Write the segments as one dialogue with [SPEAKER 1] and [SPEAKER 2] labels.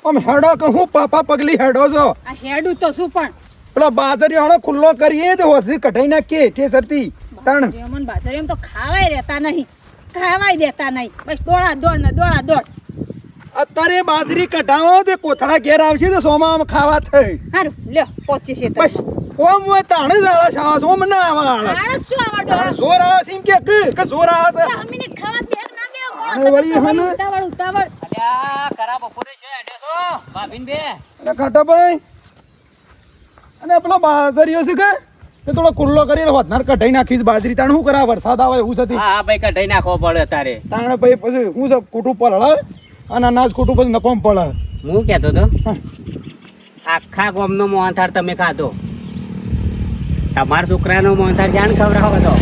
[SPEAKER 1] આમ હેડો કે હું પાપા પગલી હેડો છો
[SPEAKER 2] આ હેડું તો શું પણ
[SPEAKER 1] પેલો બાજરીયાળો ખુલ્લો કરીએ તો હોસી કઢાઈ નાખીએ ઠેસરથી તણ
[SPEAKER 2] રેમન બાજરી એમ તો ખાવાય રહેતા નહીં ખાવાય દેતા નહીં બસ દોડા દોડ ને દોડા દોડ
[SPEAKER 1] અત્યારે બાજરી કઢાવો તે કોથળા ઘેર આવશે તો સોમાં ખાવા થઈ
[SPEAKER 2] હારું લ્યો પહોંચી છે
[SPEAKER 1] બસ ઓમ હોય તાણે જ આળસ આવે સોમ ના આવે આળસ
[SPEAKER 2] આળસ શું આવા ડોળા
[SPEAKER 1] જોર આવે છે એમ કે જોર આવે છે
[SPEAKER 2] 10 મિનિટ ખાવા બેગ ના બેવ
[SPEAKER 1] આને વળી હને
[SPEAKER 2] ઉતાવળ
[SPEAKER 3] અલ્યા કરા બપોરે છે અડે તો ભાભીન બે
[SPEAKER 1] અને ખાટાભાઈ અને પેલો બાજરીયો છે કે તે થોડો ખુલ્લો કરીને હોતનાર કઢાઈ નાખી બાજરી તાણ શું કરા વરસાદ આવે એવું છે
[SPEAKER 3] હા ભાઈ કઢાઈ નાખવો પડે તારે
[SPEAKER 1] તાણે ભાઈ પછી હું છે ખોટું પલળે અને અનાજ ખોટું પછી નકોમ પડે
[SPEAKER 3] હું કહેતો તો આખા ગામનો મોહનથાળ તમે ખાધો તમારા છોકરાનો મોહનથાળ જાણ ખવડાવો તો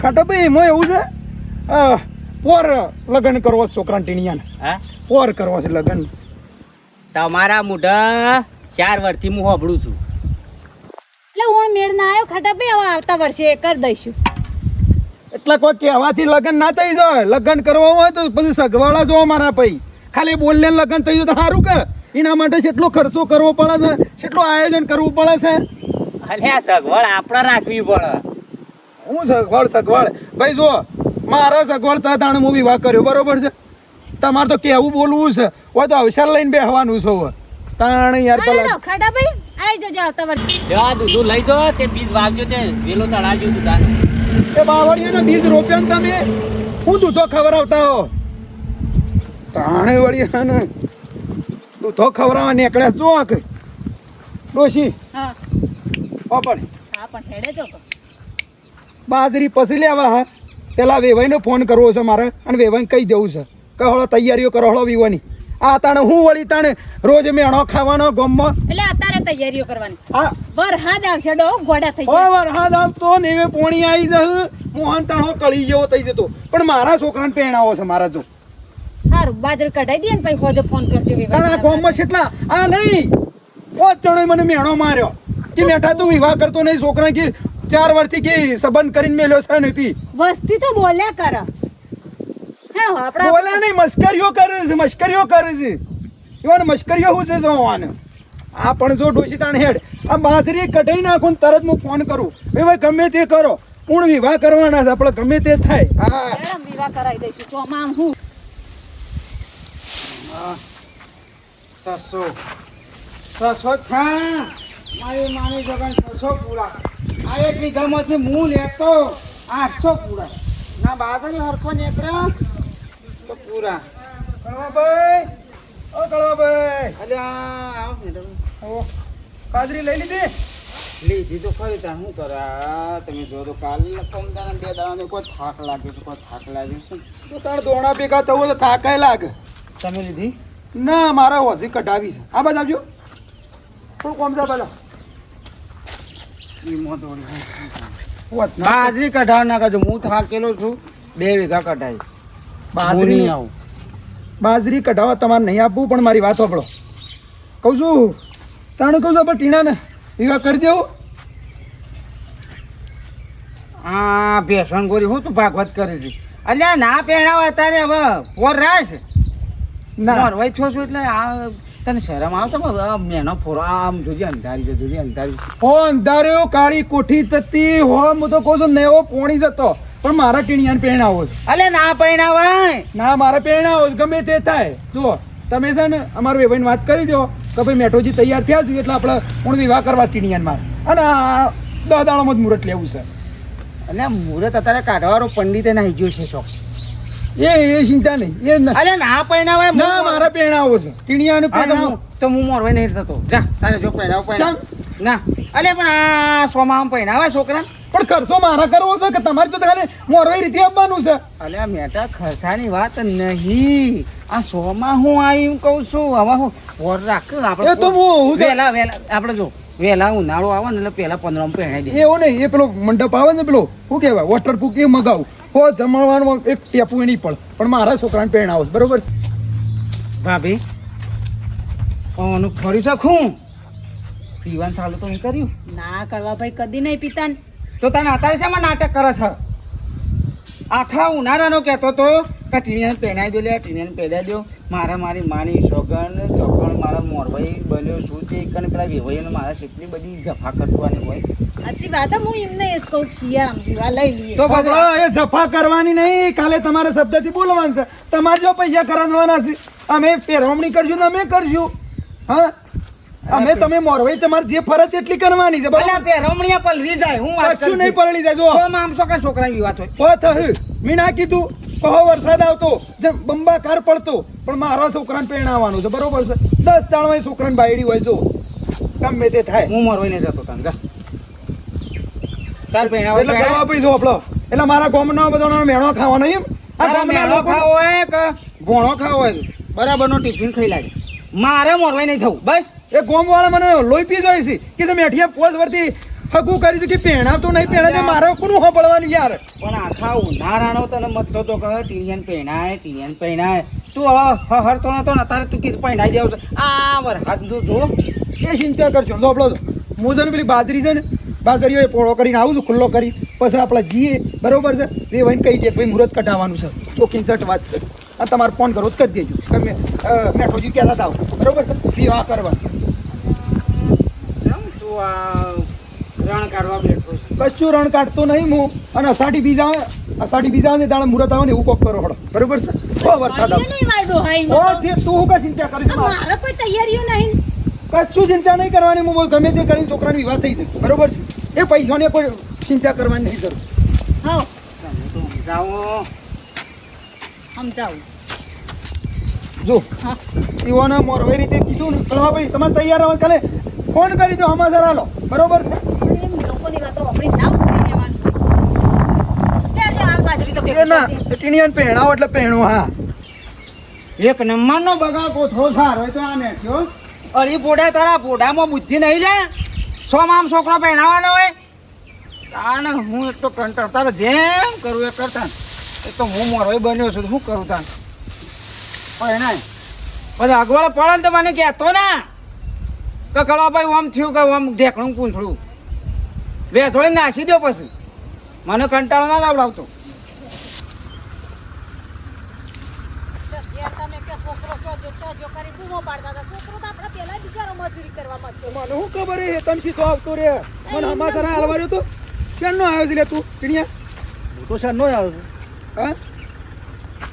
[SPEAKER 1] ખાટાભાઈ એમાં એવું છે પોર લગ્ન કરવો છે છોકરાને ટીણિયાને
[SPEAKER 3] હા
[SPEAKER 1] પોર કરવો છે લગ્ન
[SPEAKER 3] તમારા મુઢા 4 વર્ષથી હું હોભળું છું
[SPEAKER 2] એટલે હું મેળ ના આવ્યો ખાટા બે હવે આવતા વર્ષે કરી દઈશું
[SPEAKER 1] એટલે કોઈ કહેવાથી લગ્ન ના થઈ જાય લગ્ન કરવા હોય તો પછી સગવાળા જો મારા ભાઈ ખાલી બોલને લગ્ન થઈ જાય તો સારું કે એના માટે કેટલો ખર્ચો કરવો પડે છે કેટલું આયોજન કરવું પડે છે
[SPEAKER 3] અલ્યા સગવડ આપણે રાખવી પડે
[SPEAKER 1] હું સગવડ ભાઈ જો મારા સગવડ તાણે હું વિવાહ કર્યો બરોબર છે તમારે તો કેવું બોલવું છે હોય તો અવસર લઈને બેસવાનું છે હવે તાણે યાર પેલા
[SPEAKER 2] ખાટા ભાઈ આવી જજો આવતા વર્ષે
[SPEAKER 3] જા દૂધું લઈ જો તે બીજ વાવજો તે વેલો તળાવજો દુધાનો
[SPEAKER 1] એ બાવળીઓના બીજ રોપ્યા ને તમે હું દૂધો ખવડાવતા હો તાણે વળી ને દૂધો ખવડાવવા નીકળ્યા જો કે ડોશી
[SPEAKER 2] હા
[SPEAKER 1] પાપડ
[SPEAKER 2] હા પણ હેડે જો તો
[SPEAKER 1] બાજરી પછી લેવા હા પેલા વેવાઈને ફોન કરવો છે મારે અને વેવાઈને કહી દેવું છે કે હળો તૈયારીઓ કરો હળો વિવાની આ તાણે હું વળી તાણે રોજ મેણો ખાવાનો ગમમાં
[SPEAKER 2] એટલે અત્યારે તૈયારીઓ કરવાની
[SPEAKER 1] હા
[SPEAKER 2] વરહાદ આવશે ડો ગોડા થઈ
[SPEAKER 1] હો વરસાદ આવતો ને એવે પોણી આવી જશે મોહન તાણો કળી જેવો થઈ જતો પણ મારા છોકરાને પહેણાવો છે મારા જો
[SPEAKER 2] સારું બાજરી કઢાઈ દે ને પછી હોજો ફોન કરજો
[SPEAKER 1] તારા ગામમાં કેટલા આ નહીં પોચ જણોએ મને મેણો માર્યો કે મેઠા તું વિવાહ કરતો નહીં છોકરા કે 4 વર્ષથી કે સંબંધ કરીને મેલ્યો છે નથી
[SPEAKER 2] વસ્તી તો બોલ્યા કર હેડો આપડા
[SPEAKER 1] બોલ્યા નહીં મસ્કરીઓ કરે છે એવાને મસ્કરીઓ હું છે જોવાને આ પણ જો ડોશી તાણ હેડ આ બાજરી કઢાઈ નાખું ને તરત હું ફોન કરું એ ભાઈ ગમે તે કરો પૂર્ણ વિવાહ કરવાના છે આપણે ગમે તે થાય હા
[SPEAKER 2] મેડમ વિવાહ કરાવી દઈશું તો આમ હું
[SPEAKER 1] 600 થા મારી જગન 600 પૂરા આ એક વીઘામાંથી હું લેતો 800 પૂરા ના બાજરી હરખો નીકળ્યો તો પૂરા કળવાભાઈ ઓ કળવાભાઈ અલ્યા આવો મેડમ ઓ બાજરી લઈ લીધી તો ખરી ત્યાં શું કરા તમે જો તો કાલ કમદાના 2 દાડાનો કોઈ થાક લાગ્યો છે તો તાર દોણા ભેગા થવું તો થાકાય લાગે તમે લીધી ના મારા હોજી કઢાવી છે આ બાજુ આવજો થોડું કોમ છે પેલા
[SPEAKER 4] બાજરી કઢાવ ના કરજો હું થાકેલો છું 2 વીઘા કઢાઈ
[SPEAKER 1] બાજરી આવું બાજરી કઢાવવા તમારે નહીં આપવું પણ મારી વાત સાંભળો કહું છું તાણે કહું છું આપણે ટીણાને વિવાહ કરી દેવું
[SPEAKER 4] આ ભેસણ ગોરી હું તું ભાગવત કરી છે અલ્યા ના પહેણાવ અત્યારે હવે પોર રાશ
[SPEAKER 1] ના
[SPEAKER 4] મોરવાઈ છો છું એટલે આ તને શરમ આવશે મેનો ફોરો આમ જોજે અંધારી
[SPEAKER 1] હો અંધાર્યો કાળી કોઠી તતી હો હું તો કહું છું નેવો પોણી જતો પણ મારા ટીણિયાને પહેણાવો છે
[SPEAKER 4] અલ્યા ના પહેણાવાય
[SPEAKER 1] ના મારે પહેણાવો છે ગમે તે થાય જુઓ તમે છે ને અમારા વેભાઈને વાત કરી દો કે ભાઈ મેઠોજી તૈયાર થયા છે એટલે આપણે પૂર્ણ વિવાહ કરવા ટીણિયાને મારે અને 10 દાડામાં જ મુહૂર્ત લેવું છે
[SPEAKER 4] અલ્યા મુહૂર્ત અત્યારે કાઢવાનો પંડિતે નાહી ગયો છે ચોક
[SPEAKER 1] એ ચિંતા નહીં એ
[SPEAKER 4] અલ્યા ના પહેણાવાય
[SPEAKER 1] ના મારા પહેણાવો છે ટીણિયાને પહેણાવો
[SPEAKER 4] તો હું મોરવાઈ નહીં થતો જા તારે જો પહેણાવ ના અલ્યા પણ આ સોમાં પહેણાવાય છોકરા
[SPEAKER 1] પણ ખર્ચો મારા કરવો છે કે તમારે તો ખાલી મોરવાઈ રીતે આપવાનું છે
[SPEAKER 4] અલ્યા મેટા ખર્ચાની વાત નહીં આ સોમાં હું આવી કહું છું હવે હું ઓર રાખ
[SPEAKER 1] એ તો હું
[SPEAKER 4] વેલા આપણે જો વેલા ઉનાળો આવે ને એટલે પેલા 15 પહેણાઈ દે
[SPEAKER 1] એવો નહીં એ પેલો મંડપ આવે ને પેલો શું કહેવાય વોટરપ્રૂફ એ મગાવું હો જમવાનું એક ટેપું નહીં પણ મારા છોકરાને પહેણાવો છે બરોબર
[SPEAKER 4] ભાભી ઓનું ફરી શકું પીવાનું ચાલુ તો નહીં કર્યું
[SPEAKER 2] ના કરવા ભાઈ કદી નહીં પીતા ને.
[SPEAKER 4] તો તને અત્યારે શેમાં નાટક કરે છે
[SPEAKER 1] આખા ઉનાળાનો કહેતો તો કે ટીણીયાને પહેરાવી દો લે ટીણીયાને પહેરાવી દો મારી માની સોગન ચોકણ મારા મોરભાઈ બન્યો શું છે કને પેલા વેવાઈઓને મારા કેટલી બધી જફા કરવાની હોય
[SPEAKER 2] સાચી વાત હે, હું એમને એ જ કહું છું યાર, આમ દીવા લઈ લઈએ.
[SPEAKER 1] તો
[SPEAKER 5] બગડો એ જફા કરવાની નહીં, કાલે તમારે શબ્દથી બોલવાનું છે. તમારે જો પૈસા ખર્ચવાના છે, અમે પેરવમણી કરશું ને અમે કરશું. હા અમે તમે મોરવાઈ તમારે જે ફરજ એટલી કરવાની છે.
[SPEAKER 1] ભલે પહેરવણીયા પલરી જાય હું વાત
[SPEAKER 5] કશું નહીં પલળી જાય. જો
[SPEAKER 1] સો આમ છોકરા છોકરા વિવાદ હોય
[SPEAKER 5] ઓ થયું મેં ના કીધું કહો વરસાદ આવતો જેમ બંબાકાર પડતો પણ મારા છોકરાને પહેણાવવાનું છે. બરોબર છે? 10 દાડમાં છોકરાને બાયડી હોય જો ગમે તે થાય.
[SPEAKER 1] હું મોરવાઈને જતો તાન જા તાર પહેરાવો
[SPEAKER 5] એટલે કહેવા ભાઈ જો આપણો એટલે મારા ગામનો બધાનો મેણો ખાવાનો એમ આ
[SPEAKER 1] તારા
[SPEAKER 5] ગામના
[SPEAKER 1] મેળો
[SPEAKER 5] લોકો
[SPEAKER 1] ખાવો હોય કે ભોણો ખાવો હોય બરાબરનો ટિફિન ખાઈ લાગે મારે મોરવાઈ નહીં થવું બસ
[SPEAKER 5] એ ગોમવાળા મને લોહી પી જાય છે કે તમે અઠિયા પોસ વર્તી હગું કરી દીધું કે પહેણાવતો નહીં પહેણા મારે કોનું હોપડવાનું યાર.
[SPEAKER 1] પણ આખા ઉનાળાનો તને મતતો તો કહે ટીનિયન પહેણાય તું હવે હરતો નતો ને તારે તું કીધું પહેણાઈ દેવું છે આ વરસાદ જો
[SPEAKER 5] એ ચિંતા કરજો દોબલો હું છે ને પેલી બાજરી છે ને બાજરીઓ એ પોળો કરીને આવું છું ખુલ્લો કરી પછી આપણે જઈએ બરોબર છે એ વહીને કહી દે ભાઈ મુહૂર્ત કઢાવવાનું છે તો કિંચટ વાત છે આ તમારે ફોન કરો તો કરી દેજો તમે મેઠોજી કહેતા હતા બરોબર છે વિવાહ કરવાનું
[SPEAKER 1] કેમ તું આ રણ કાઢવા બેઠો છે
[SPEAKER 5] કશું રણ કાઢતો નહીં હું અને અષાઢી બીજા ને તાણે મુહૂર્ત આવે ને એવું કોક કરો હળો બરોબર છે ઓ વરસાદ આવે
[SPEAKER 2] નહીં વાયદો હાઈ
[SPEAKER 5] ઓ જે તું હું કા ચિંતા કરીશ મારે
[SPEAKER 2] મારે કોઈ તૈયારીઓ નહીં.
[SPEAKER 5] કશું ચિંતા નહીં કરવાની હું બોલ ગમે તે કરીને છોકરાનો વિવાહ થઈ જાય બરોબર છે એ પૈસાને કોઈ ચિંતા કરવાની નહીં જરૂર.
[SPEAKER 2] હા
[SPEAKER 1] તમે તો સમજાવો
[SPEAKER 2] સમજાવું.
[SPEAKER 5] જો
[SPEAKER 2] હા
[SPEAKER 5] એવાના મોરવાઈ રીતે કીધું ને કળવા ભાઈ તમે તૈયાર રહો કાલે ફોન કરી દો હમાસર હાલો બરોબર છે
[SPEAKER 2] એમ લોકોની વાતો આપણે ના ઉતરી રહેવાનું. ત્યાં છે આ બાજરી તો
[SPEAKER 5] એ
[SPEAKER 2] ભેગી
[SPEAKER 5] ના
[SPEAKER 2] કરી દે.
[SPEAKER 5] ટીણીયાને પહેણાવો એટલે પહેણો હા
[SPEAKER 1] એક નંબરનો બગા કોઠો સારો હોય તો આ મેઠ્યો અરે પોડા તારા પોડામાં બુદ્ધિ નહીં લે સો આમ છોકરો પહેણાવાનો હોય તાને હું એક તો કંટાળ તારે જેમ કરું એ કરતા એક તો હું મોરવાઈ બન્યો છું તો શું કરું તાન પહેણાય પછી અગવડ પડે ને તો મને કહેતો ના કે કળાભાઈ આમ થયું કે આમ ઢેકણું પૂંછડું બે થોડી નાસી દો પછી મને કંટાળો ના લાવડાવતો
[SPEAKER 2] જ્યાં તમે કે છોકરો ચોજો કરી બૂમો પાડતા હતા. છોકરો તો આપણે પહેલા બિચારો મજૂરી કરવા માંગતો.
[SPEAKER 5] મને શું ખબર એ તને સીધો આવતો રે મને હમાસર હાલવા રહ્યો તો શેનો આવ્યો છે લે તું ટીણીયા
[SPEAKER 1] હું તો શેનો આવ્યો છું
[SPEAKER 5] હા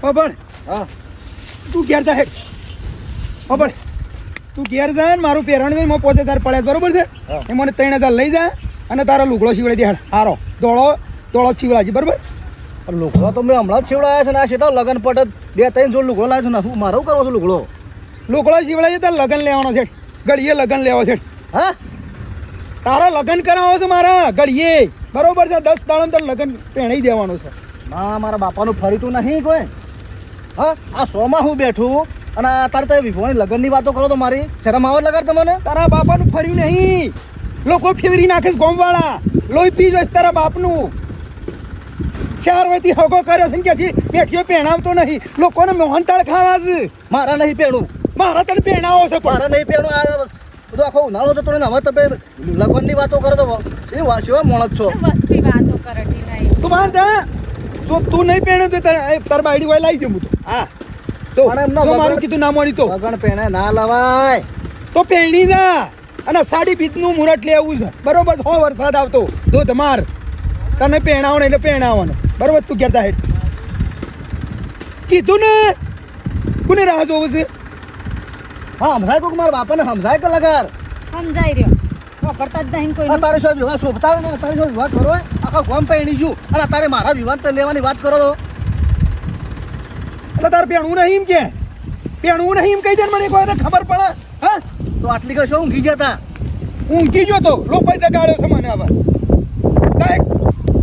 [SPEAKER 5] ખબર
[SPEAKER 1] હા
[SPEAKER 5] તું ઘેર જા હેડ ખબર તું ઘેર જા ને મારું પહેરણ હું 5000 પડ્યા બરોબર છે
[SPEAKER 1] હા.
[SPEAKER 5] એ મને 3000 લઈ જા અને તારા લુગડો સીવડાવી દે હેડ હારો દોડો સીવડાજી બરોબર
[SPEAKER 1] લુગડો તો મેં હમણાં જ છેવડાયા છે ને આ શેટો લગન પટ 2-3 જોડ લુગડો લાવ્યો છું ને શું મારું કરવો છું
[SPEAKER 5] લુગડો સીવડાવી તારે લગન લેવાનો છે ગળીએ લગન લેવો છે
[SPEAKER 1] હા
[SPEAKER 5] તારા લગન કરાવો છે મારા ગળીએ બરોબર છે 10 દાડમ તારે લગન પહેણાઈ દેવાનું છે
[SPEAKER 1] ના મારા બાપાનું ફરીતું નહીં કોઈ હા આ સોમાં હું બેઠું અને તારે તમે વિભોની લગનની વાતો કરો તો મારી શરમ આવે લગાડ તમને
[SPEAKER 5] તારા બાપાનું ફર્યું નહીં લોકો ફેવરી નાખે છે ગોમવાળા લોહી પી જાય છે તારા બાપનું 4 વાયથી હગો કર્યો છે ને કે બેઠીઓ પહેણાવતો નહીં લોકોને મોહનતાળ ખાવા છે
[SPEAKER 1] મારા નહીં પહેણું
[SPEAKER 5] મારા તને પહેણાવો છે પણ
[SPEAKER 1] મારા નહીં પહેણું આ બધું આખો ઉનાળો જતો ને હવે તમે લગનની વાતો કરો તો એ શિવા મોણસ છો
[SPEAKER 2] વસ્તી વાતો કરતી નહીં.
[SPEAKER 5] તું બાંધ જો તું નહીં પહેણે તો તાર બાયડી વાય લાવી દે હું તો હા તો
[SPEAKER 1] પણ એમના
[SPEAKER 5] જો મારું
[SPEAKER 1] વગર-
[SPEAKER 5] કીધું ના મળી તો
[SPEAKER 1] લગન પહેણે ના લવાય
[SPEAKER 5] તો પહેણી જા અને સાડી પીતનું મુહૂર્ત લેવું છે બરોબર હો વરસાદ આવતો ધોધમાર તને પહેણાવો ને એટલે પહેણાવવાનો બરોબર તું ઘેર જા હેડ કીધું ને કોને રાહ જોવું છે
[SPEAKER 1] હા સમજાય કોક મારા બાપાને સમજાય કે લગાર
[SPEAKER 2] સમજાઈ રહ્યો કરતા જ નહીં કોઈ.
[SPEAKER 1] તારે શું વિવાહ શોભતા હોય ને તારે શું વિવાહ કરો હોય? આખા ગામ પહેણી ગયું અને તારે મારા વિવાહ લેવાની વાત કરો તો
[SPEAKER 5] એટલે તારે પહેણવું નહીં એમ કે પહેણવું નહીં એમ કહી દે ને મને કોઈ ખબર પડે હા
[SPEAKER 1] તો આટલી કશો ઊંઘી જતા
[SPEAKER 5] ઊંઘી ગયો તો લોકો જગાડ્યો છે મને હવે કાંઈક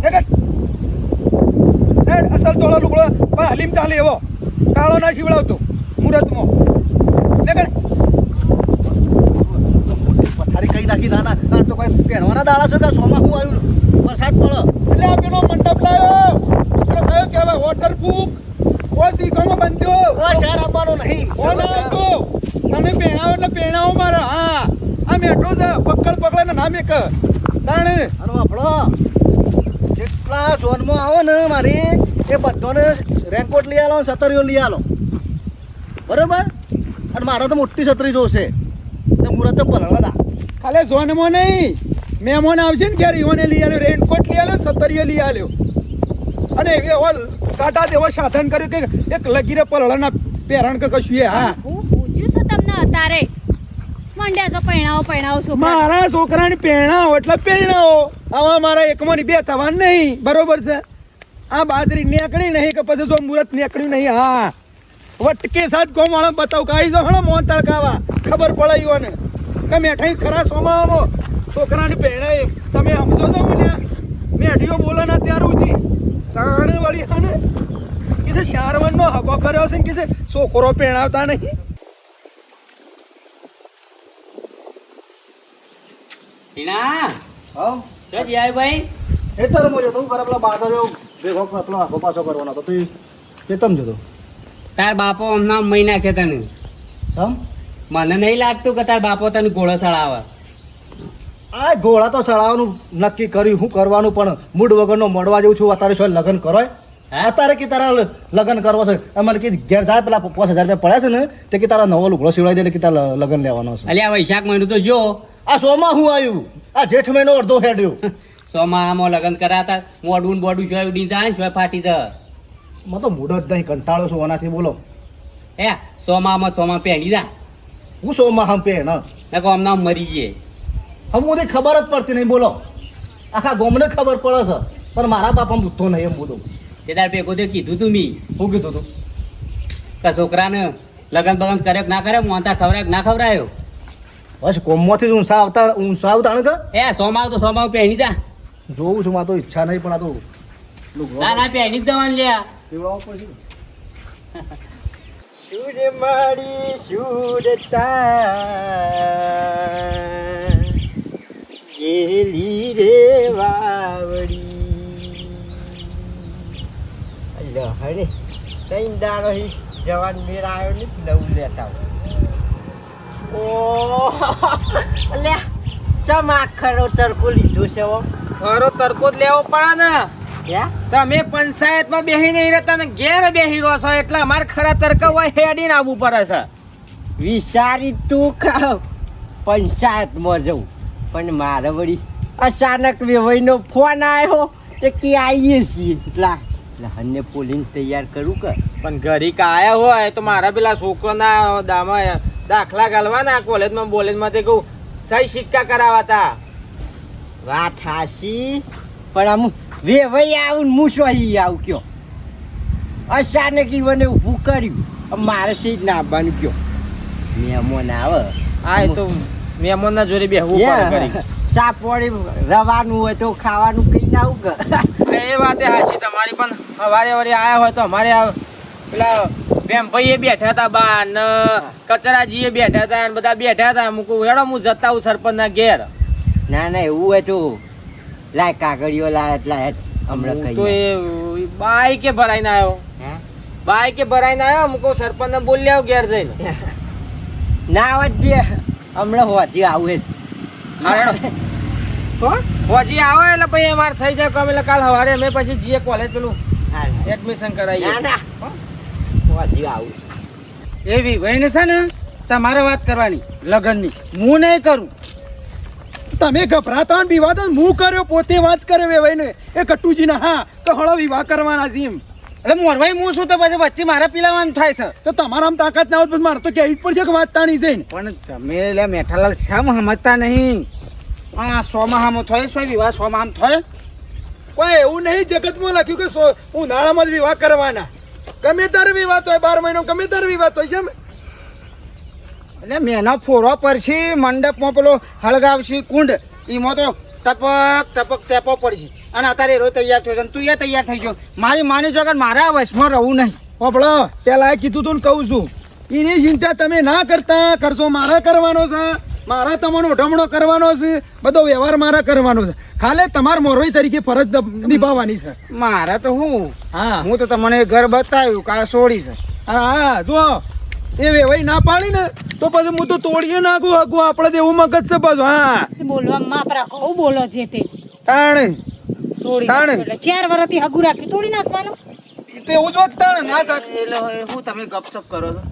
[SPEAKER 5] જગત અસલ તોળો લુગડો પણ હલીમ ચાલે એવો કાળો ના શીવડાવતો મુહૂર્તમાં જગત
[SPEAKER 1] પથારી કઈ નાખી નાના આ તો કોઈ પહેરવાના દાડા છે કે સોમાં હું આવ્યું વરસાદ પડો
[SPEAKER 5] એટલે આ પેલો મંડપ લાવ્યો પેલો કયો કહેવાય વોટરપ્રૂફ ઓ શીખોમાં બંધ્યો
[SPEAKER 1] ઓ શહેર આપવાનો નહીં
[SPEAKER 5] ઓ ના તો તમે પહેણાવો એટલે પહેણાવો મારા હા આ મેઠો છે પકડ પકડે ને નામ એક તાણે
[SPEAKER 1] અને આપણો જેટલા ઝોનમાં આવો ને મારી
[SPEAKER 6] એ બધાને રેનકોટ લઈ આલો છતરીઓ લઈ આલો બરોબર અને મારે તો મોટી છત્રી જોશે એટલે મુહૂર્ત તો પલળવા
[SPEAKER 5] ખાલી ઝોનમાં નહીં મહેમાન આવશે ને ક્યારે ઈઓને લઈ આવ્યો રેનકોટ લઈ આવ્યો સતરીએ લઈ આવ્યો અને એવો કાંટા જેવો સાધન કર્યું કે એક લગીરે પલળાના પહેરણ કે કશું એ હા
[SPEAKER 2] હું પૂછ્યું છે તમને અત્યારે મંડ્યા છો પૈણાવો છોકરા
[SPEAKER 5] મારા છોકરાને પહેણાવો એટલે પહેણાવો આવા મારા એકમાં બે થવા નહીં બરોબર છે આ બાજરી નીકળી નહીં કે પછી જો મુહૂર્ત નીકળ્યું નહીં હા વટકે સાથ ગોમાળા બતાવ કાઈ જો હણો મોન તળકાવા ખબર પડે ઈઓને કે મેઠાઈ ખરા સોમાવો છોકરાને પહેણાય તમે સમજો છો મને મેઠીઓ બોલે ના ત્યાર ઉજી તાણે વળી હને કિસે શારવનનો હકો કર્યો છે ને કિસે છોકરો પહેણાવતા નહીં
[SPEAKER 3] ટીના
[SPEAKER 6] હા
[SPEAKER 3] તો જાય ભાઈ
[SPEAKER 6] એ તો રમો જતો કરે પેલા બાજરો ભેગો પેલો આખો પાછો કરવાનો હતો તું એ તમ જતો
[SPEAKER 3] તાર બાપો હમણાં મહી નાખે તને
[SPEAKER 6] સમ
[SPEAKER 3] મને નહીં લાગતું કે તાર બાપો તને ઘોડો ચડાવે
[SPEAKER 6] આ ઘોડા તો ચડાવવાનું નક્કી કર્યું હું કરવાનું પણ મૂડ વગરનો મળવા જેવું છું અત્યારે શું લગ્ન કરોય
[SPEAKER 3] હે?
[SPEAKER 6] અત્યારે કે તારા લગ્ન કરવો છે અમારે કે ઘેર જાય પેલા 5000 રૂપિયા પડ્યા છે ને તે કે તારા નવો લુગડો સિવડાવી દે એટલે કે તારા લગ્ન લેવાનો છે
[SPEAKER 3] અલ્યા વૈશાખ મહિનો તો જો
[SPEAKER 6] આ સોમાં હું આવ્યું આ જેઠ મહિનો અડધો હેડ્યો
[SPEAKER 3] સોમામાં લગ્ન કરાતા મોડું બોડું જોય ઉડી જાય ને જોય ફાટી જાય
[SPEAKER 6] મને તો મૂડ જ નહીં કંટાળો છું આનાથી બોલો
[SPEAKER 3] હે સોમાં પહેરી જા
[SPEAKER 6] હું સોમાં હમ પે ને
[SPEAKER 3] નકો હમણાં મરી જઈએ
[SPEAKER 6] હમ મને ખબર જ પડતી નહીં બોલો આખા ગામને ખબર પડે છે પણ મારા બાપા બુદ્ધો નહીં એમ બધું
[SPEAKER 3] તે તાર ભેગો તે કીધું તું મી
[SPEAKER 6] શું કીધું તું
[SPEAKER 3] કે છોકરાને લગ્ન બગન કરે કે ના કરે મોંતા ખવડાય કે ના ખવડાયો
[SPEAKER 6] બસ કોમમાંથી જ ઊંસા આવતા ને કે
[SPEAKER 3] હે સોમાવ પહેરી જા
[SPEAKER 6] જોઉં છું મારે તો ઈચ્છા નહીં પણ આ તો લુગડો
[SPEAKER 3] ના પહેરી જ જવાનું લ્યા
[SPEAKER 6] પીવડાવવો પડશે ને.
[SPEAKER 4] સુર મારી સુરતા ગેલી રે વાવડી અલ્યો હરે તઈ દાડો હી જવાન મેર આવ્યો ને નવું લેતા ઓ અલ્યા ચમા ખરો તરકો લીધો છે હો
[SPEAKER 1] ખરો તરકો જ લેવો પડે ને
[SPEAKER 4] હે
[SPEAKER 1] તમે પંચાયતમાં બેહી નહીં રહેતા ને ઘેર બેહી રહો છો એટલે અમારે ખરા તરકા હોય હેડીને આવવું પડે છે
[SPEAKER 4] વિચારી તું ખાવ પંચાયતમાં જવું પણ મારે વળી અચાનક વેવાઈનો ફોન આવ્યો તો કે આવીએ છીએ એટલા હન્ને પોલીને તૈયાર કરું કે
[SPEAKER 1] પણ ઘડીક આયા હોય તો મારા પેલા છોકરોના દામાં દાખલા ગાલવાના કોલેજમાં બોલેજમાં તે કહું સહી સિક્કા કરાવાતા
[SPEAKER 4] વાત હાસી પણ આમ વેવાઈ આવું ને હું સોહી આવું કયો અચાનક ઈવને ઊભું કર્યું મારે સીટ ના આવવાનું કયો મહેમાન આવે
[SPEAKER 1] હા એ તો મહેમાનના જોડે બેહવું પડે ઘડીક.
[SPEAKER 4] સાપોડી રવાનું હોય તો ખાવાનું કઈ ના આવું કે
[SPEAKER 1] એ વાતે હાચી તમારી પણ સવારે વળી આયા હોય તો અમારે પેલા વેમભાઈએ બેઠા હતા બા ને કચરાજીએ બેઠા હતા ને બધા બેઠા હતા મૂકું હેડો હું જતા હું સરપંચના ઘેર
[SPEAKER 4] ના ના એવું હોય તો લાય કાગળિયો લાય એટલા હમણાં
[SPEAKER 1] હું તો
[SPEAKER 4] કઈ
[SPEAKER 1] એ બાઈકે ભરાઈને આવ્યો બાઈકે ભરાઈને આવ્યો મૂકો સરપંચને બોલી આવ ઘેર જઈને
[SPEAKER 4] ના વધે હમણાં હોતી આવું
[SPEAKER 1] હા હેડો હોજી આવે એટલે પછી અમારે થઈ જાય કામ એટલે કાલ સવારે અમે પછી જઈએ કોલેજ પેલું એડમિશન કરાવીએ
[SPEAKER 4] ના ના હોતી આવું
[SPEAKER 1] એવી વહીને છે ને તમારે વાત કરવાની લગ્નની હું નહીં કરું
[SPEAKER 5] તમે ગભરાતા ને વિવાદ હું કર્યો પોતે વાત કરે વેવાઈને એ કટુજીના હા તો હળો વિવાહ કરવાના છે એમ
[SPEAKER 1] એટલે મોરભાઈ હું શું તો પછી વચ્ચે મારે પીલાવાનું થાય છે
[SPEAKER 5] તો તમારા આમ તાકાત ના હોય તો મારે તો કહેવી જ પડશે કે વાત તાણી જઈને
[SPEAKER 1] પણ તમે એટલે મેઠાલાલ શામ સમજતા નહીં આ સોમાહામો થાય શું વિવાહ સોમાહામ થાય
[SPEAKER 5] કોઈ એવું નહીં જગતમાં લખ્યું કે ઉનાળામાં જ વિવાહ કરવાના ગમે તારે વિવાહ હોય 12 મહિનો ગમે તારે વિવાહ હોય છે
[SPEAKER 1] એટલે મેનો ફોરો પડશે મંડપમાં પેલો હળગાવશે કુંડ એમાં તો ટપક ટપક ટેપો પડશે અને અત્યારે રોજ તૈયાર થયો છે તું એ તૈયાર થઈ ગયો મારી માની જો કે મારા વશમાં રહું નહીં
[SPEAKER 5] પોપડો પેલા કીધું તું ને કહું છું એની ચિંતા તમે ના કરતા કરશો મારા કરવાનો છે મારા તમારો ઢમણો કરવાનો છે બધો વ્યવહાર મારા કરવાનો છે ખાલી તમાર મોરોઈ તરીકે ફરજ નિભાવવાની છે
[SPEAKER 1] મારે તો હું
[SPEAKER 5] હા
[SPEAKER 1] હું તો તમને ઘર બતાવ્યું કાં છોડી છે
[SPEAKER 5] હા જો એ વેવાઈ ના પાડી ને તો પછી હું તો તોડીએ નાખું હગું આપણે તો એવું મગજ છે પાછું હા
[SPEAKER 2] બોલવા માપ રાખો હું બોલો છે તે
[SPEAKER 5] તાણે
[SPEAKER 2] તોડી
[SPEAKER 5] તાણે.
[SPEAKER 2] નાખો. એટલે 4 વર્ષથી હગું રાખ્યું તોડી નાખવાનું
[SPEAKER 5] તો એવું જ વાત તાણ ના ચાક
[SPEAKER 1] એટલે શું તમે ગપસપ કરો છો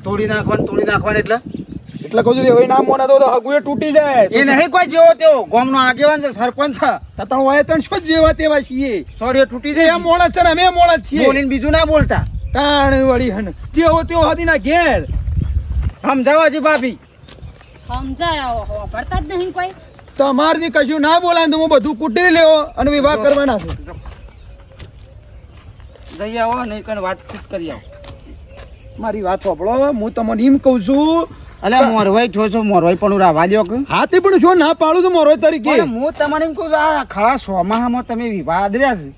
[SPEAKER 1] તોડી નાખવાનું એટલે
[SPEAKER 5] એટલે કહું છું વેવાઈ ના મોના તો હગુએ તૂટી જાય
[SPEAKER 1] એ નહીં કોઈ જેવો તેવો ગામનો આગેવાન છે સરપંચ છે
[SPEAKER 5] તણ હોય તણ શું જેવા તેવા છીએ
[SPEAKER 1] સોરી તૂટી
[SPEAKER 5] એ
[SPEAKER 1] જાય
[SPEAKER 5] મોણા છે ને અમે મોણા જ છીએ
[SPEAKER 1] બોલીને બીજું ના બોલતા
[SPEAKER 5] તાણ વળી હન જેવો તેવો હતી ના ઘેર
[SPEAKER 1] સમજાવવાજી ભાભી
[SPEAKER 2] સમજાય ભરતા જ નહીં કોઈ.
[SPEAKER 5] તમારથી કશું ના બોલાય તો હું બધું કૂટી લેવો અને વિવાહ કરવાના છે
[SPEAKER 1] જઈ આવો નહીં કઈ વાતચીત કરી આવો
[SPEAKER 5] મારી વાત સાંભળો હું તમને એમ કહું છું
[SPEAKER 1] અલ્યા મોરવાઈ થયો છો મોરવાઈ પણ રાવા દો કે
[SPEAKER 5] હાથી પણ શું ના પાડું છું મોરો તરીકે
[SPEAKER 1] પણ હું તમને એમ કહું છું આ ખરા સોમાહામાં તમે વિવાહ આદર્યા છે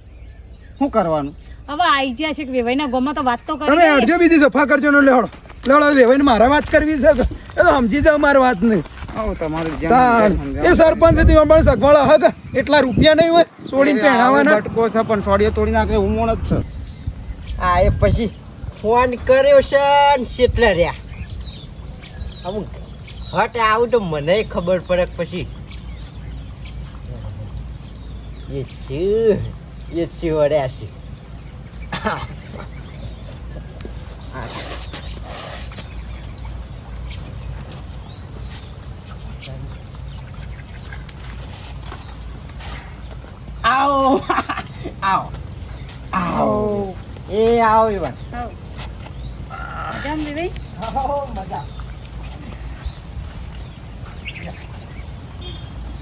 [SPEAKER 1] શું કરવાનું
[SPEAKER 2] હવે આઈ ગયા છે કે વેવાઈના ગોમાં તો વાત તો કરી
[SPEAKER 5] તમે
[SPEAKER 2] દઈએ.
[SPEAKER 5] અડજો બીજી સફા કરજો ને લેવડો લેવડો વેવાઈને મારા વાત કરવી છે કે? એ તો સમજી જાવ મારી વાત નહીં
[SPEAKER 1] આવો તમારું જેમ
[SPEAKER 5] તાણ
[SPEAKER 1] સમજાવો.
[SPEAKER 5] એ સરપંચ હતી પણ સગવાળા હગ એટલા રૂપિયા નહીં હોય છોડીને પહેણાવાના
[SPEAKER 1] આવો બટકો છે પણ સોડીએ તોડી નાખે હું મોણ જ છે
[SPEAKER 4] આ એ પછી ફોન કર્યો છે ને શેટલા રહ્યા અમુક હટ આવું તો મને ખબર પડે કે પછી એ છે વળ્યા છે
[SPEAKER 1] આવો આવો આવો
[SPEAKER 4] એ આવો એ વાત
[SPEAKER 2] હઉ. મજામાં વેવાઈ?
[SPEAKER 5] મજા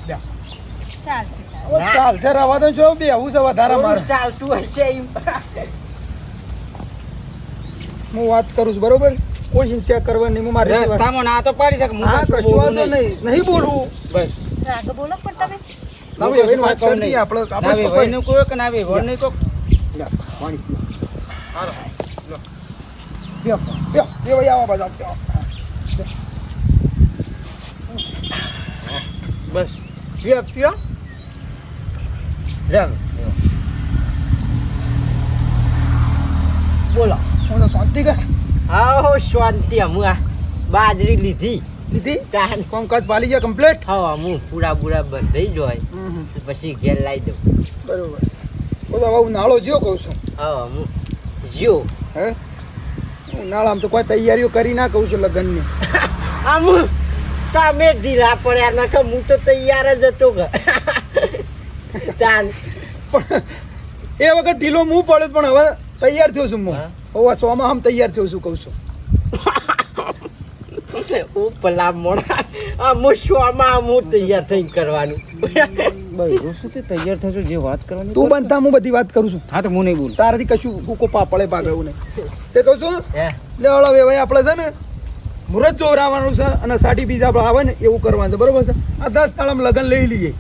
[SPEAKER 2] ચાલશે, ચાલશે.
[SPEAKER 4] ના.
[SPEAKER 5] ચાલશે રવા તો જો બે આવું છે વધારે મારે
[SPEAKER 4] થોડું ચાલતું હશે એમ
[SPEAKER 5] હું વાત કરું છું બરોબર કોઈ ચિંતા કરવાની નહીં હું મારી રીતે વાત-
[SPEAKER 1] રસ્તામાં ના તો પાડી શકે હું
[SPEAKER 5] હા
[SPEAKER 1] કશું
[SPEAKER 5] કશું
[SPEAKER 1] બોલું
[SPEAKER 5] વાંધો
[SPEAKER 1] નહીં.
[SPEAKER 5] નહીં નહીં બોલવું
[SPEAKER 1] બસ
[SPEAKER 2] રાગ બોલો પણ તમે.
[SPEAKER 5] ના
[SPEAKER 1] હું
[SPEAKER 5] વેવાઈને
[SPEAKER 1] કશું
[SPEAKER 5] વાત
[SPEAKER 1] કહું
[SPEAKER 5] કરતી
[SPEAKER 1] નહીં.
[SPEAKER 5] આપણે
[SPEAKER 1] ના
[SPEAKER 5] આપણે
[SPEAKER 1] વેવાઈનું કોઈ કે ના વેવાઈનું કોઈ.
[SPEAKER 5] લે, પાણી પીઓ.
[SPEAKER 1] હાલો.
[SPEAKER 5] પીઓ, પીઓ. વેવાઈ આવો બધા પીઓ.
[SPEAKER 1] બસ
[SPEAKER 4] પીઓ પીઓ જાવ બોલો
[SPEAKER 5] હું તો શાંતિ કર
[SPEAKER 4] આવો શાંતિ હું આ બાજરી લીધી
[SPEAKER 5] લીધી
[SPEAKER 4] તાન
[SPEAKER 5] કામકાજ પાલી ગયા કમ્પ્લીટ
[SPEAKER 4] હા હું પૂરા પૂરા બંધાઈ જ હોય પછી ઘેર લાવી દઉં
[SPEAKER 5] બરોબર બોલો હવે ઉનાળો જ્યો કહું છું
[SPEAKER 4] હા હું જો
[SPEAKER 5] હે ઉનાળામાં તો કોઈ તૈયારીઓ કરી ના કહું છું લગ્નની
[SPEAKER 4] આમ તમે ઢીલા પડ્યા નકર હું તો તૈયાર જ હતો કે તાન
[SPEAKER 5] પણ એ વખત ઢીલો હું પડે પણ હવે તૈયાર થયો છું હું
[SPEAKER 4] હા?
[SPEAKER 5] હવે સોમાં આમ તૈયાર થયો છું કહું છું
[SPEAKER 4] હું ભલા મોડા આમ શોમાં હું તૈયાર થઈને કરવાનું
[SPEAKER 1] બરોબર શું તે તૈયાર થશો જે વાત કરવાની
[SPEAKER 5] તું બનતા હું બધી વાત કરું છું
[SPEAKER 1] હા તો હું નહીં બોલું
[SPEAKER 5] તારાથી કશું ભૂકો પાપડે પાક એવું નહીં તે કહું છું
[SPEAKER 4] હે
[SPEAKER 5] લે હળો વેવાઈ આપણે છે ને મુહૂર્ત જોરાવાનું છે અને સાડી બીજ આપણે આવે ને એવું કરવાનું છે બરોબર છે આ 10 તાળામાં લગ્ન લઈ લઈએ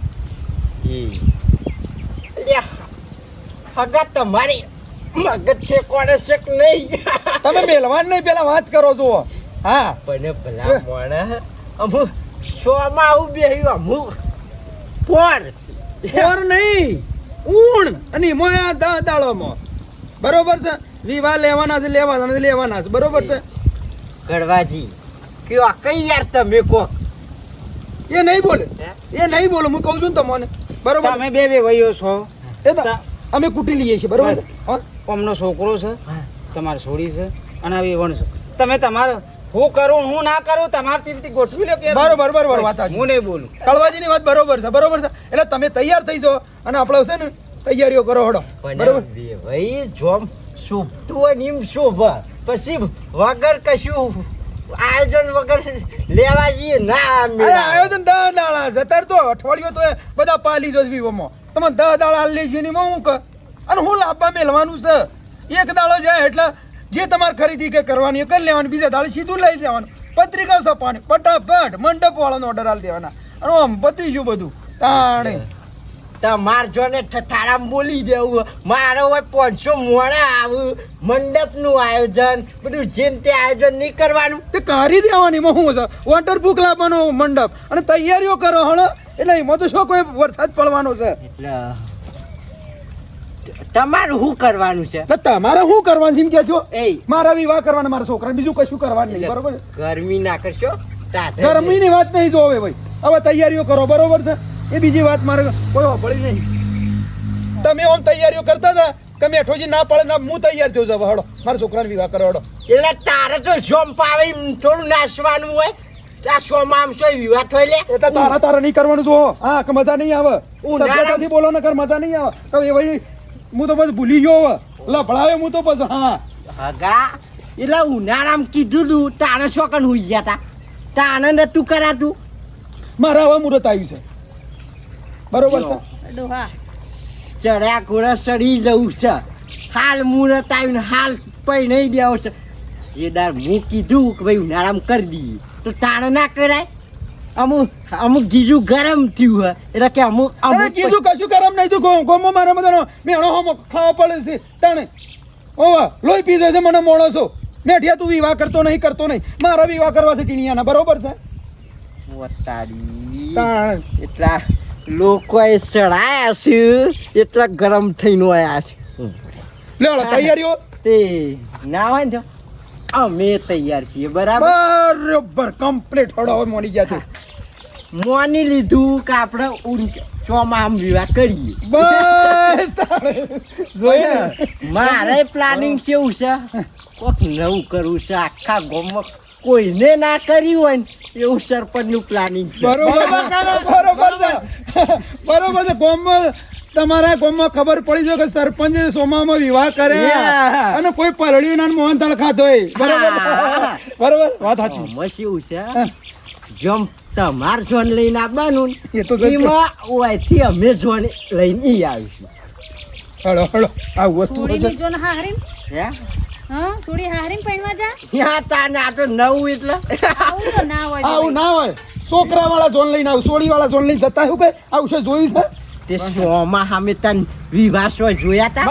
[SPEAKER 4] હગા તમારી મગજ છે કોને શક નહીં
[SPEAKER 5] તમે મેલવાન નહીં પેલા વાત કરો છો હા
[SPEAKER 4] પણ ભલા મોણા અમુ શોમાં આવું બેહ્યું અમુ પોર
[SPEAKER 5] ઓર નહીં ઊણ અને એમાં આ 10 તાળામાં બરોબર છે વિવાહ લેવાના છે બરોબર છે
[SPEAKER 4] ગળવાજી કયો કઈ યાર તમે કો
[SPEAKER 5] એ નહીં બોલે
[SPEAKER 4] હે?
[SPEAKER 5] એ નહીં બોલે હું કહું છું ને તમને બરોબર
[SPEAKER 1] તમે બે વેવાઈઓ છો
[SPEAKER 5] એ તો અમે કૂટી લઈએ છીએ બરોબર છે હા
[SPEAKER 1] અમનો છોકરો છે તમારી છોડી છે અને આ વેવણ છે તમે તમારે હું કરું હું ના કરું તમારી રીતે ગોઠવી લો કે
[SPEAKER 5] બરોબર વાત સાચી.
[SPEAKER 1] હું નહીં બોલું
[SPEAKER 5] કળવાજીની વાત બરોબર છે એટલે તમે તૈયાર થઈ જાઓ અને આપણે છે ને તૈયારીઓ કરો હડો બરોબર
[SPEAKER 4] પણ ભાઈ જોમ શોભતું હોય ને એમ શોભ પછી વગર કશું આયોજન વગર લેવા જઈએ ના
[SPEAKER 5] અરે
[SPEAKER 4] મેળા.
[SPEAKER 5] આયોજન 10 દાડા છે અત્યારે તો અઠવાડિયું તો એ બધા પાલી જો વિવોમાં તમે 10 દાડા હાલ લઈ જઈને હું કર અને હું લાભવા મેળવાનું છે એક દાડો જાય એટલે જે તમારે ખરીદી કે કરવાની એ કરી લેવાની બીજા દાડે સીધું લઈ લેવાનું પત્રિકા છપાવાની ફટાફટ મંડપ વાળાનો ઓર્ડર હાલ દેવાના અને આમ પતી ગયું બધું તાણે
[SPEAKER 4] તમાર જોને ઠઠારામ બોલી દેવું મારો હોય 500 મોડા આવું મંડપનું આયોજન બધું જેમ તે આયોજન નહીં કરવાનું
[SPEAKER 5] તે કરી દેવાની માં શું છે વોટરપ્રૂફ લાવવાનો મંડપ અને તૈયારીઓ કરો હળ એટલે એમાં તો શું કોઈ વરસાદ પડવાનો છે
[SPEAKER 4] એટલે તમારું શું કરવાનું છે
[SPEAKER 5] એટલે તમારે શું કરવાનું છે એમ કહેજો
[SPEAKER 4] એ
[SPEAKER 5] મારા વિવાહ કરવાના મારા છોકરા બીજું કશું કરવાનું નહીં બરોબર છે?
[SPEAKER 4] ગરમી ના કરશો ટાઢે
[SPEAKER 5] ગરમીની વાત નહીં જો હવે ભાઈ હવે તૈયારીઓ કરો બરોબર છે એ બીજી વાત મારે કોઈ વાપરી નહીં તમે આમ તૈયારીઓ કરતા હતા કે મેઠોજી ના પડે ના હું તૈયાર થયો છું હડો મારા છોકરાને વિવાહ કરો હડો.
[SPEAKER 4] એટલે તારે તો જોમ પાવે એમ થોડું નાસવાનું હોય આ સોમાં આમ સોય વિવાહ થઈ લે
[SPEAKER 5] એટલે તારા નહીં કરવાનું છો હા કે મજા નહીં આવે
[SPEAKER 4] ઉનાળા-
[SPEAKER 5] સભ્યતાથી બોલો ને કર મજા નહીં આવે કે એ ભાઈ હું તો બસ ભૂલી ગયો હવે લફડાવે હું તો બસ હા
[SPEAKER 4] હગા એટલે ઉનાળામાં કીધું તું તારે શોકન હુઈ ગયા તા તાને નતું કરાતું
[SPEAKER 5] મારા હવે મુહૂર્ત આવ્યું છે બરોબર છે
[SPEAKER 2] ડોહા
[SPEAKER 4] ચડ્યા ઘોડા સડી જવું છે હાલ મુહૂર્ત આવ્યું ને હાલ પૈ નહીં દેવો છે એ દાર હું કીધું કે ભાઈ ઉનાળામાં કરી દઈએ તો તાણે ના કરાય અમુક જીજુ ગરમ થયું હે એટલે કે અમુક
[SPEAKER 5] અરે કીધું કશું કરમ નહીં તું ગોમો મારા બધાનો મેણો હોમો ખાવા પડે છે તાણે ઓવા લોહી પીધો છે મને મોણો છો મેઠિયા તું વિવાહ કરતો નહીં મારા વિવાહ કરવા છે ટીણિયાના બરોબર છે
[SPEAKER 4] વતાડી
[SPEAKER 5] તાણ
[SPEAKER 4] એટલા લોકોએ ચડાયા છે એટલા ગરમ થઈને આયા છે
[SPEAKER 5] લે હળો તૈયારીઓ
[SPEAKER 4] તે ના હોય ને તો અમે તૈયાર છીએ બરાબર
[SPEAKER 5] બરોબર કમ્પ્લીટ હળો હવે મોની ગયા તું
[SPEAKER 4] મોની લીધું કે આપણે ચોમાં આમ વિવાહ કરીએ
[SPEAKER 5] બસ તાણે જોઈ ને
[SPEAKER 4] મારે પ્લાનિંગ કેવું છે કોક નવું કરવું છે આખા ગામમાં કોઈને ના કર્યું હોય ને એવું સરપંચનું પ્લાનિંગ છે
[SPEAKER 5] બરોબર છે ગામમાં તમારા ગામમાં ખબર પડી જાય કે સરપંચ સોમામાં વિવાહ કરે
[SPEAKER 4] Yeah.
[SPEAKER 5] અને કોઈ પલળ્યું ના મોહનથાળ ખાધો હોય
[SPEAKER 4] હા.
[SPEAKER 5] બરોબર વાત સાચી
[SPEAKER 4] આમાં કેવું છે જમ તમાર જોન લઈને આવવાનું
[SPEAKER 5] એ તો સત્ય.
[SPEAKER 4] એમાં ઓયથી અમે જોન લઈને ઈ આવીશું
[SPEAKER 5] હળો આવું વસ્તુ
[SPEAKER 2] સોડી ની જો ને હાહરીમ
[SPEAKER 4] હે
[SPEAKER 2] હા સોડી હાહરીમ પહેણવા જા
[SPEAKER 4] ત્યાં તાને આ તો નવું એટલે
[SPEAKER 2] આવું તો ના હોય
[SPEAKER 5] આવું ના હોય છોકરા વાળા જોન લઈને આવું સોડી વાળા જોન લઈને જતા એવું કઈ આવું છે જોયું છે
[SPEAKER 4] તે સોમાં સામે તન વિવાસો જોયા તા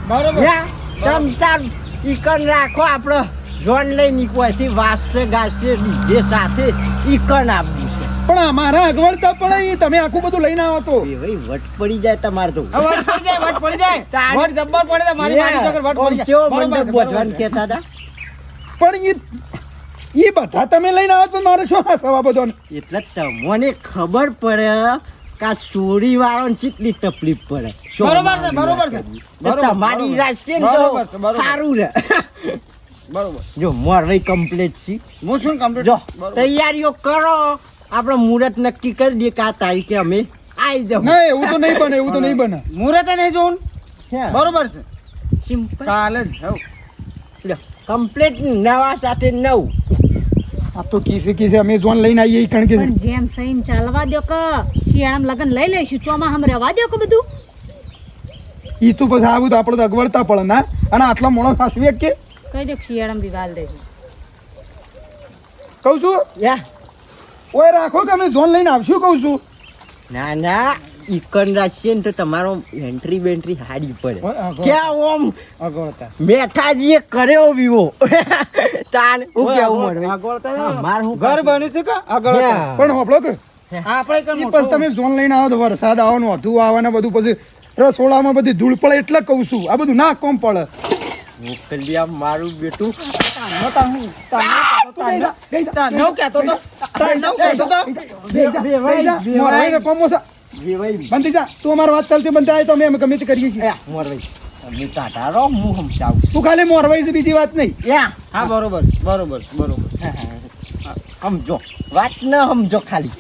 [SPEAKER 1] બરોબર
[SPEAKER 4] હે? તમ તાર ઈકન રાખો આપણો જોન લઈને કોઈથી વાસ્તે ગાસ્તે ડીજે સાથે ઈકન આપવું છે
[SPEAKER 5] પણ અમારા અગવડતા પણ ઈ તમે આખું બધું લઈને આવો તો
[SPEAKER 4] એ ભાઈ વટ પડી જાય તમારે તો
[SPEAKER 1] વટ પડી જાય
[SPEAKER 4] તાર-
[SPEAKER 1] વટ જબ્બર પડે છે મારી છોકર વટ પડી
[SPEAKER 4] ઓમ કેવો
[SPEAKER 1] જાય
[SPEAKER 4] મંડપ બોધવાનું કહેતા હતા
[SPEAKER 5] પણ ઈ બધા તમે લઈને આવો તો મારે શું હસવા બધો
[SPEAKER 4] એટલે તમને ખબર પડે કે આ સોડી વાળો કેટલી તકલીફ પડે
[SPEAKER 1] બરોબર છે.
[SPEAKER 4] ને તમારી રાષ્ટ્રીય ને
[SPEAKER 1] બરોબર છે,
[SPEAKER 4] તો
[SPEAKER 1] બરોબર.
[SPEAKER 4] સારું રે
[SPEAKER 1] બરોબર
[SPEAKER 4] જો મોરવાઈ કમ્પ્લીટ છે
[SPEAKER 1] હું શું કમ્પ્લીટ
[SPEAKER 4] જો તૈયારીઓ કરો આપણે મુહૂર્ત નક્કી કરી દઈએ કે આ તારીખે અમે આવી જાવ
[SPEAKER 5] ના એવું તો નહીં બને
[SPEAKER 1] મુહૂર્ત નહીં જોઉં બરોબર છે
[SPEAKER 4] સિમ્પલ
[SPEAKER 1] કાલે જ હવ
[SPEAKER 4] કમ્પ્લીટ નવા સાથે નવ
[SPEAKER 5] આ તો કીસે અમે જોન લઈને આવીએ ઈ કારણ કે
[SPEAKER 2] પણ જેમ સહીન ચાલવા દો કે શિયાળામાં લગન લઈ લઈશું ચોમાહામાં રહેવા દો કે બધું
[SPEAKER 5] ઈ તો પછી આવું તો આપણે તો અગવડતા પડે ના અને આટલા મોણો સાસવી કે
[SPEAKER 2] કહી દો કે શિયાળામાં વિવાહ દેજો
[SPEAKER 5] કહું છું
[SPEAKER 4] યા
[SPEAKER 5] ઓય રાખો કે અમે જોન લઈને આવશું કહું છું
[SPEAKER 4] ના ના ઈકન રાશિએ ને તો તમારો એન્ટ્રી બેન્ટ્રી હારી પડે
[SPEAKER 5] ઓય, આગળ.
[SPEAKER 4] ક્યાં ઓમ
[SPEAKER 5] અગવડતા
[SPEAKER 4] મેઠાજીએ કર્યો વિવો તાન હું કેવું મળે
[SPEAKER 1] આગળ
[SPEAKER 4] માર હું
[SPEAKER 1] ઘર બન્યું છે કે આગળ
[SPEAKER 4] Yeah.
[SPEAKER 5] પણ હોપળો કે
[SPEAKER 1] આપણે કઈ
[SPEAKER 5] ઈ પછી તમે જોન લઈને આવો તો વરસાદ આવવાનું વધુ આવે ને બધું પછી રસોડામાં બધી ધૂળ પડે એટલે કહું છું આ બધું ના કોમ પડે
[SPEAKER 4] મોકલ્યા મારું બેટું
[SPEAKER 1] નવ કહેતો તો નવ કહેતો તો
[SPEAKER 4] વેવાઈ
[SPEAKER 5] બંધી જા તું અમારી વાત ચાલતી બંધ આવે તો અમે ગમે તે કરીએ છીએ
[SPEAKER 4] મોરવાઈ તમે ટાટારો હું સમજાવું
[SPEAKER 5] તું ખાલી મોરવાઈ છે બીજી વાત નહીં
[SPEAKER 4] યા
[SPEAKER 1] હા બરોબર
[SPEAKER 4] સમજો વાત ન સમજો ખાલી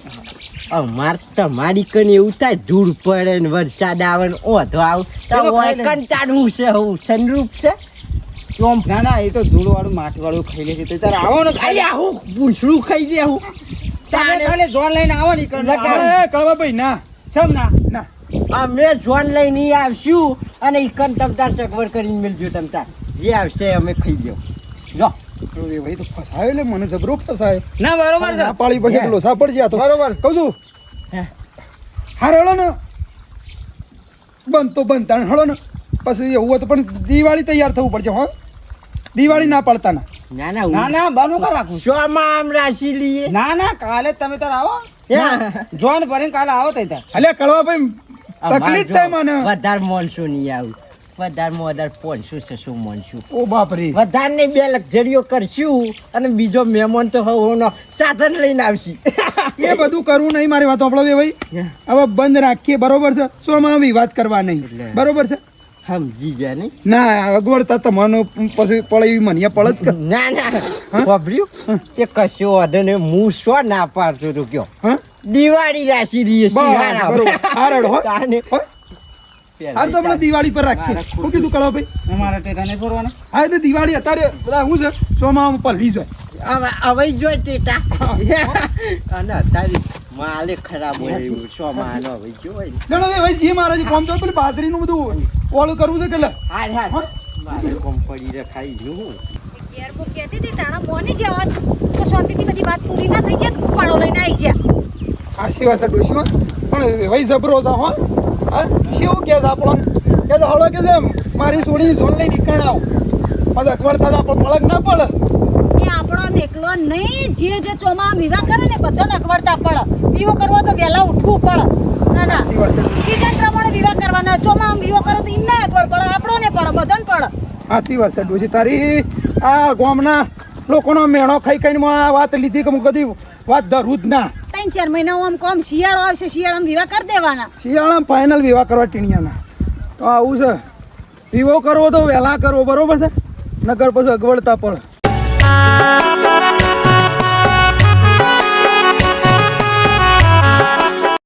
[SPEAKER 4] અમાર તમારી કને એવું થાય ધૂળ પડે ને વરસાદ આવે ને ઓધો આવે તો
[SPEAKER 1] એ તો ખાઈ લે.
[SPEAKER 4] કંટાળવું છે હું સંરૂપ છે ચોમ
[SPEAKER 1] ના એ તો ધૂળ વાળું માટી વાળું ખાઈ લે છે તારે આવો ને
[SPEAKER 4] ખાઈ આવું પૂંછડું ખાઈ દે હું
[SPEAKER 1] તમે ખાલી જોન લઈને આવો ને
[SPEAKER 5] એ, કળવાભાઈ ના
[SPEAKER 1] સમ ના
[SPEAKER 5] ના
[SPEAKER 4] અમે જોન લઈને આવશું અને ઈકન તમતાર સગવડ કરીને મેળજો તમતાર જે આવશે અમે ખાઈ દો જો
[SPEAKER 5] એ ભાઈ તો ફસાયો એટલે મને જબરો ફસાયો
[SPEAKER 1] ના બરોબર છે
[SPEAKER 5] ના પાળી પછી પેલો સાપડ જ્યાં તો
[SPEAKER 1] બરોબર.
[SPEAKER 5] કહું છું
[SPEAKER 4] હે.
[SPEAKER 5] હાર હળો ને બંધ તો બંધ તાણ હળો ને પછી એવું હોય તો પણ દિવાળી તૈયાર થવું પડશે હો દિવાળી ના પાડતા ના
[SPEAKER 4] ના
[SPEAKER 1] ના ના બનું કર રાખું
[SPEAKER 4] શોમાં આમ રાશી લઈએ
[SPEAKER 1] ના કાલે જ તમે તાર આવો
[SPEAKER 4] હે.
[SPEAKER 1] જોન ભરીને કાલે આવો તઈ તાર
[SPEAKER 5] અલ્યા કળવાભાઈ તકલીફ થાય મને
[SPEAKER 4] વધારે મોનસૂન નહીં આવું વધારમાં વધારે 500-600 મોનસૂન
[SPEAKER 5] ઓ બાપ રે
[SPEAKER 4] વધારે ને 2 લક્ઝરીઓ કરશું અને બીજો મહેમાન તો હવે સાધન લઈને આવશે
[SPEAKER 5] એ બધું કરવું નહીં મારી વાત સાંભળો ભાઈ હવે બંધ રાખીએ બરોબર છે શું આમાં વિવાદ કરવા નહીં
[SPEAKER 4] એટલે.
[SPEAKER 5] બરોબર છે
[SPEAKER 4] સમજી ગયા ને
[SPEAKER 5] ના અગવડતા તમને પછી પડે એવી મને પડે જ કે
[SPEAKER 4] ના ના ખબર્યું તે કશો વાંધો ને હું શું ના પાડતો તો કયો
[SPEAKER 5] હા
[SPEAKER 4] દિવાળી રાશિ રહીએ
[SPEAKER 5] બસ, બરોબર. હારડ હો.
[SPEAKER 4] તાને
[SPEAKER 5] હો? હાલ તો આપણે દિવાળી પર રાખીએ શું કીધું કળો ભાઈ
[SPEAKER 1] અમારા ટેટા નહીં ફરવાના
[SPEAKER 5] હા એટલે દિવાળી અત્યારે બધા શું છે સોમાં પલવી જાય
[SPEAKER 4] હવે જો ટેટા અને અત્યારે માલે ખરાબ હોય એવું સો માનો હવે જો
[SPEAKER 5] ના હવે ભાઈ જે મારા જે કોમ તો પેલું બાજરીનું બધું ઓળું કરવું છે કે લે
[SPEAKER 4] હાર હાર મારે કોમ પડી રખાઈ નું
[SPEAKER 2] ઘેર બહુ કહેતી હતી તારા મોને જે હોત તો શાંતિથી બધી વાત પૂરી ના થઈ જાય ઉપાડો લઈને આવી જા
[SPEAKER 5] ખાસી વાત છે ડોશીમાં પણ ભાઈ જબરો છે હો હા શું કે છે આપણો કે તો હળો કે છે મારી છોડીની ઝોન લઈ નીકળ આવ પછી અખવાડતા તો આપણો પળક ના પડે
[SPEAKER 2] એ આપણો એકલો નહીં જે ચોમામાં વિવાહ કરે ને બધાને અગવડતા પડે વિવાહ કરવો તો વહેલા ઉઠવું પડે ના ના
[SPEAKER 5] સાચી વાત છે
[SPEAKER 2] સીઝન પ્રમાણે વિવાહ કરવાના ચોમામાં વિવાહ કરો તો એમને અગવડ પડે આપણોને પડે બધાને પડે
[SPEAKER 5] સાચી વાત છે ડોશી તારી આ ગામના લોકોનો મેણો ખાઈ ખાઈને આ વાત લીધી કે હું કદી વાત ધરું જ ના
[SPEAKER 2] 3-4 મહિના આમ કોમ શિયાળો આવશે શિયાળામાં વિવાહ કરી દેવાના
[SPEAKER 5] શિયાળામાં ફાઇનલ વિવાહ કરવા ટીણિયાના તો આવું છે વિવો કરવો તો વહેલા કરવો બરોબર છે નકર પછી અગવડતા પડે